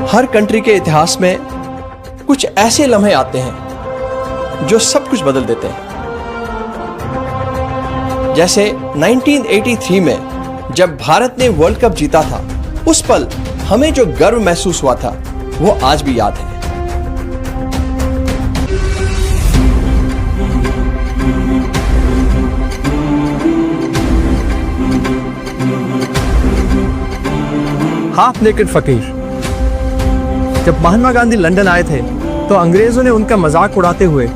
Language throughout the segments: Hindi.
हर कंट्री के इतिहास में कुछ ऐसे लम्हे आते हैं जो सब कुछ बदल देते हैं। जैसे 1983 में जब भारत ने वर्ल्ड कप जीता था, उस पल हमें जो गर्व महसूस हुआ था वो आज भी याद है। हाफ नेकेड फकीर। जब महात्मा गांधी लंदन आए थे तो अंग्रेजों ने उनका मजाक उड़ाते हुए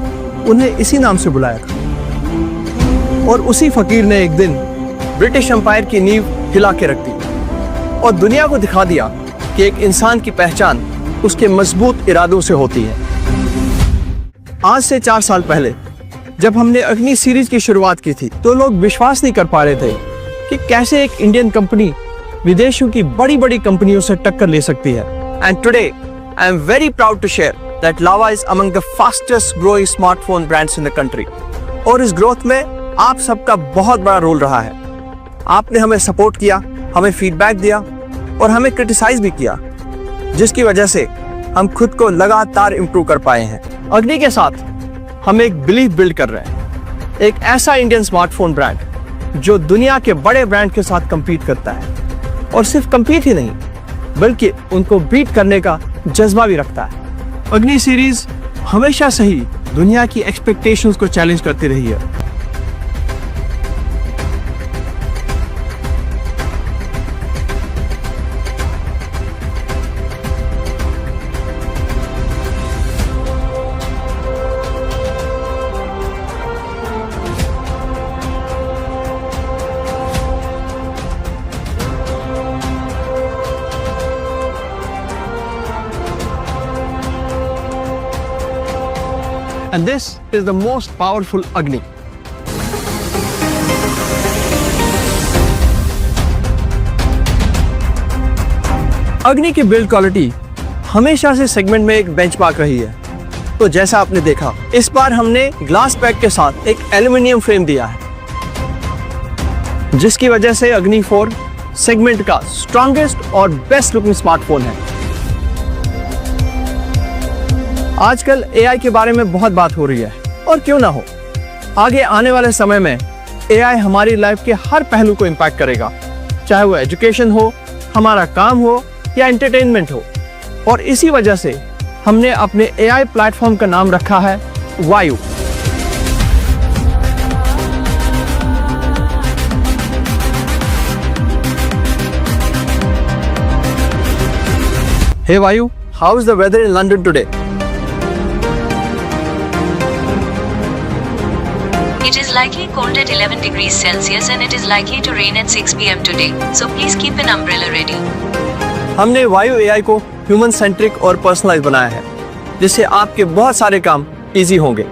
उन्हें इसी नाम से बुलाया था, और उसी फकीर ने एक दिन ब्रिटिश एम्पायर की नींव हिला के रख दी और दुनिया को दिखा दिया कि एक इंसान की पहचान उसके मजबूत इरादों से होती है। आज से 4 साल पहले जब हमने अग्नि सीरीज की शुरुआत की थी तो लोग विश्वास नहीं कर पा रहे थे कि कैसे एक इंडियन कंपनी विदेशों की बड़ी बड़ी कंपनियों से टक्कर ले सकती है। And today I am very proud to share that Lava is among the fastest growing smartphone brands in the country. और इस ग्रोथ में आप सबका बहुत बड़ा रोल रहा है। आपने हमें सपोर्ट किया, हमें फीडबैक दिया और हमें क्रिटिसाइज भी किया, जिसकी वजह से हम खुद को लगातार इंप्रूव कर पाए हैं। अग्नि के साथ हम एक बिलीफ बिल्ड कर रहे हैं, एक ऐसा इंडियन स्मार्टफोन ब्रांड जो दुनिया के बड़े ब्रांड के साथ compete करता है, और सिर्फ compete ही नहीं बल्कि उनको बीट करने का जज्बा भी रखता है। अग्नि सीरीज हमेशा से ही दुनिया की एक्सपेक्टेशंस को चैलेंज करती रही है। And this is the most powerful Agni. अग्नि की बिल्ड क्वालिटी हमेशा से सेगमेंट में एक बेंचमार्क रही है। तो जैसा आपने देखा, इस बार हमने ग्लास पैक के साथ एक एल्यूमिनियम फ्रेम दिया है, जिसकी वजह से अग्नि 4 सेगमेंट का स्ट्रॉन्गेस्ट और बेस्ट लुकिंग स्मार्टफोन है। आजकल AI के बारे में बहुत बात हो रही है, और क्यों ना हो, आगे आने वाले समय में AI हमारी लाइफ के हर पहलू को इम्पैक्ट करेगा, चाहे वो एजुकेशन हो, हमारा काम हो या एंटरटेनमेंट हो। और इसी वजह से हमने अपने AI प्लेटफॉर्म का नाम रखा है वायु। Hey Vayu, how is the weather in London today? It is likely cold at 11 degrees Celsius and it is likely to rain at 6 p.m. today. So please keep an umbrella ready. हमने वायु AI को ह्यूमन सेंट्रिक और पर्सनलाइज बनाया है, जिससे आपके बहुत सारे काम इजी होंगे।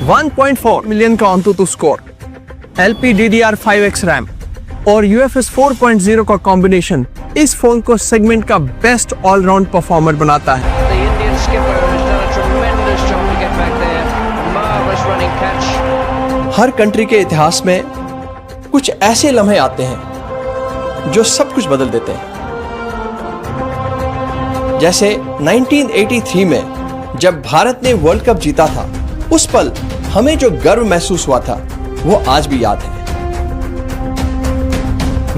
1.4 मिलियन का AnTuTu स्कोर, LPDDR5X रैम और UFS 4.0 का कॉम्बिनेशन इस फोन को सेगमेंट का बेस्ट ऑलराउंड परफॉर्मर बनाता है। हर कंट्री के इतिहास में कुछ ऐसे लम्हे आते हैं जो सब कुछ बदल देते हैं। जैसे 1983 में जब भारत ने वर्ल्ड कप जीता था, उस पल हमें जो गर्व महसूस हुआ था वो आज भी याद है।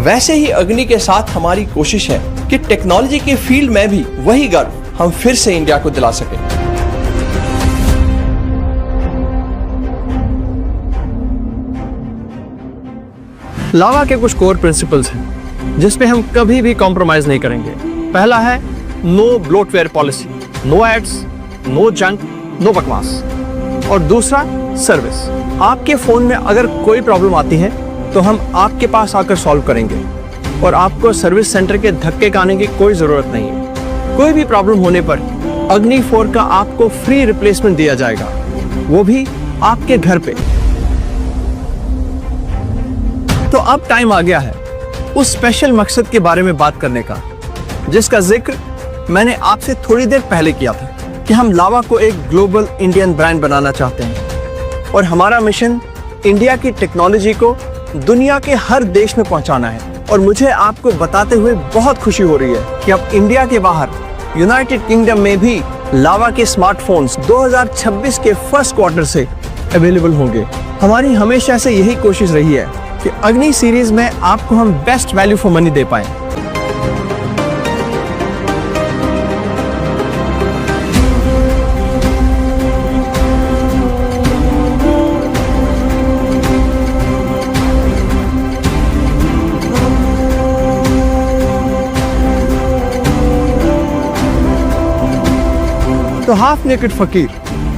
वैसे ही अग्नि के साथ हमारी कोशिश है कि टेक्नोलॉजी के फील्ड में भी वही गर्व हम फिर से इंडिया को दिला सकें। लावा के कुछ कोर प्रिंसिपल्स हैं जिस पे हम कभी भी कॉम्प्रोमाइज नहीं करेंगे। पहला है no bloatware policy, no ads, no junk, no बकवास। और दूसरा सर्विस। आपके फोन में अगर कोई प्रॉब्लम आती है तो हम आपके पास आकर सॉल्व करेंगे, और आपको सर्विस सेंटर के धक्के खाने की कोई जरूरत नहीं है। कोई भी प्रॉब्लम होने पर अग्नि 4 का आपको फ्री रिप्लेसमेंट दिया जाएगा, वो भी आपके घर पे। तो अब टाइम आ गया है उस स्पेशल मकसद के बारे में बात करने का, जिसका जिक्र मैंने आपसे थोड़ी देर पहले किया था कि हम लावा को एक ग्लोबल इंडियन ब्रांड बनाना चाहते हैं, और हमारा मिशन इंडिया की टेक्नोलॉजी को दुनिया के हर देश में पहुंचाना है। और मुझे आपको बताते हुए बहुत खुशी हो रही है कि अब इंडिया के बाहर यूनाइटेड किंगडम में भी लावा के स्मार्टफोन्स 2026 के फर्स्ट क्वार्टर से अवेलेबल होंगे। हमारी हमेशा से यही कोशिश रही है कि अग्नि सीरीज में आपको हम बेस्ट वैल्यू फॉर मनी दे पाएं। तो हाफ नेकेड फकीर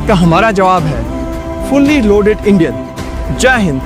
का हमारा जवाब है फुल्ली लोडेड इंडियन। जय हिंद।